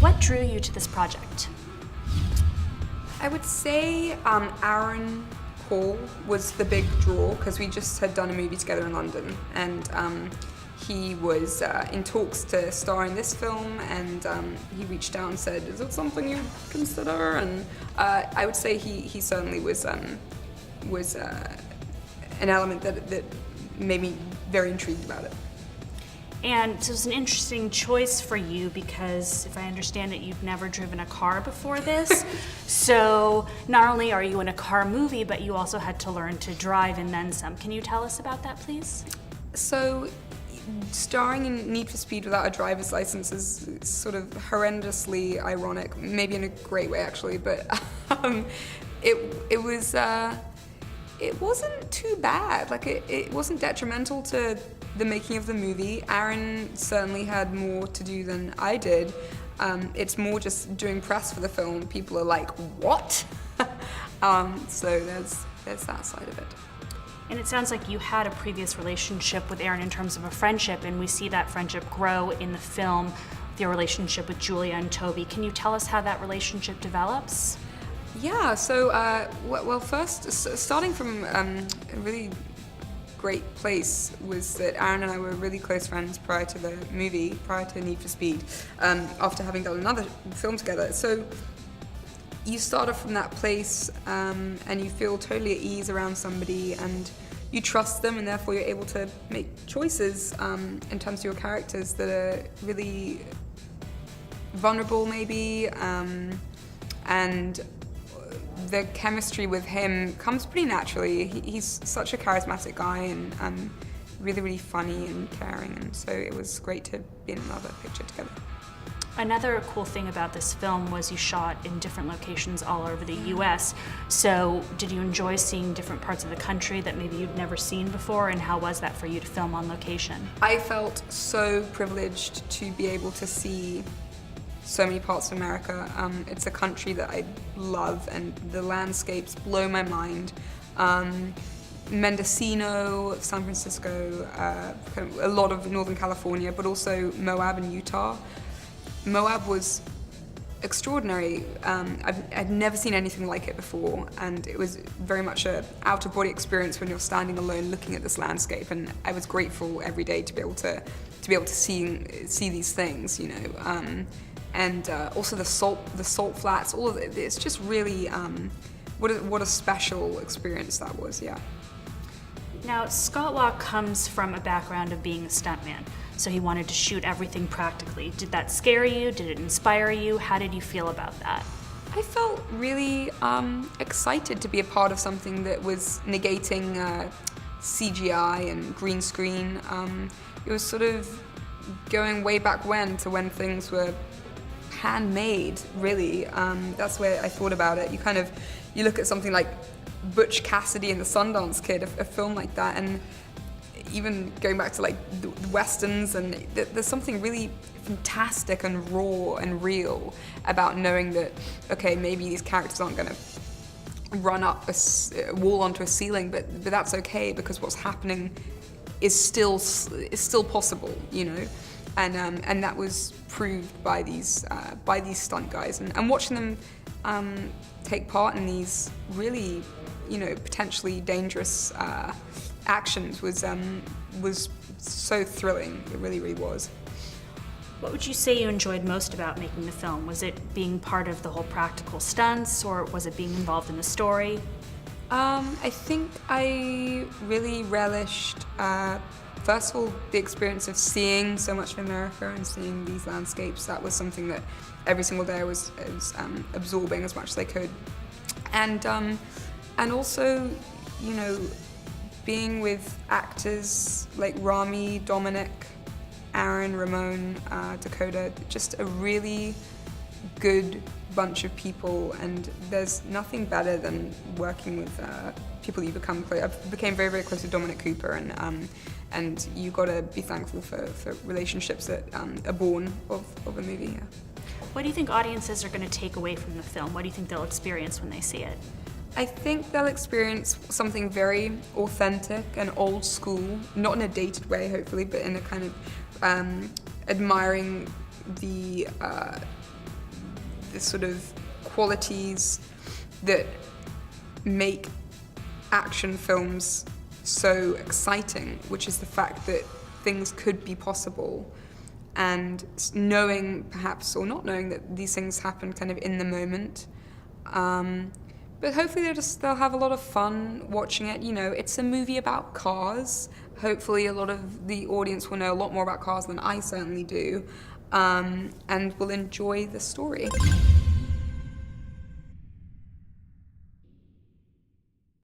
What drew you to this project? I would say Aaron Paul was the big draw because we just had done a movie together in London, and he was in talks to star in this film, and he reached out and said, "Is it something you'd consider?" And I would say he certainly was an element that made me very intrigued about it. And so it's an interesting choice for you because, if I understand it, you've never driven a car before this. So not only are you in a car movie, but you also had to learn to drive and then some. Can you tell us about that, please? So, starring in Need for Speed without a driver's license is sort of horrendously ironic, maybe in a great way actually, but it wasn't too bad. Like it wasn't detrimental to the making of the movie. Aaron certainly had more to do than I did. It's more just doing press for the film. People are like, what? So there's that side of it. And it sounds like you had a previous relationship with Aaron in terms of a friendship, and we see that friendship grow in the film with your relationship with Julia and Toby. Can you tell us how that relationship develops? Yeah, so, well, first, starting from a really great place was that Aaron and I were really close friends prior to the movie, prior to Need for Speed, after having done another film together. So you start off from that place and you feel totally at ease around somebody and you trust them, and therefore you're able to make choices in terms of your characters that are really vulnerable maybe, and the chemistry with him comes pretty naturally. He's such a charismatic guy and really, really funny and caring, and so it was great to be in another picture together. Another cool thing about this film was you shot in different locations all over the US. So did you enjoy seeing different parts of the country that maybe you'd never seen before, and how was that for you to film on location? I felt so privileged to be able to see so many parts of America. It's a country that I love and the landscapes blow my mind. Mendocino, San Francisco, kind of a lot of Northern California, but also Moab and Utah. Moab was extraordinary. I'd never seen anything like it before, and it was very much an out-of-body experience when you're standing alone looking at this landscape, and I was grateful every day to be able to see these things, you know. And also the salt flats, all of it. It's just really what a special experience that was. Yeah. Now, Scott Waugh comes from a background of being a stuntman, so he wanted to shoot everything practically. Did that scare you? Did it inspire you? How did you feel about that? I felt really excited to be a part of something that was negating CGI and green screen. It was sort of going way back when to when things were handmade, really. That's where I thought about it. You look at something like Butch Cassidy and the Sundance Kid, a film like that, and even going back to like the westerns, and there's something really fantastic and raw and real about knowing that, okay, maybe these characters aren't going to run up a wall onto a ceiling, but that's okay because what's happening is still possible, you know. And that was proved by these stunt guys, and watching them take part in these really, you know, potentially dangerous actions was so thrilling. It really, really was. What would you say you enjoyed most about making the film? Was it being part of the whole practical stunts, or was it being involved in the story? I think I really relished, first of all, the experience of seeing so much of America and seeing these landscapes. That was something that every single day I was absorbing as much as I could. And also, you know, being with actors like Rami, Dominic, Aaron, Ramon, Dakota, just a really good bunch of people, and there's nothing better than working with people you become close. I became very, very close to Dominic Cooper, and you got to be thankful for relationships that are born of a movie. Yeah. What do you think audiences are going to take away from the film? What do you think they'll experience when they see it? I think they'll experience something very authentic and old school, not in a dated way, hopefully, but in a kind of admiring the the sort of qualities that make action films so exciting, which is the fact that things could be possible, and knowing perhaps or not knowing that these things happen kind of in the moment. But hopefully they'll have a lot of fun watching it. You know, it's a movie about cars. Hopefully a lot of the audience will know a lot more about cars than I certainly do, and will enjoy the story.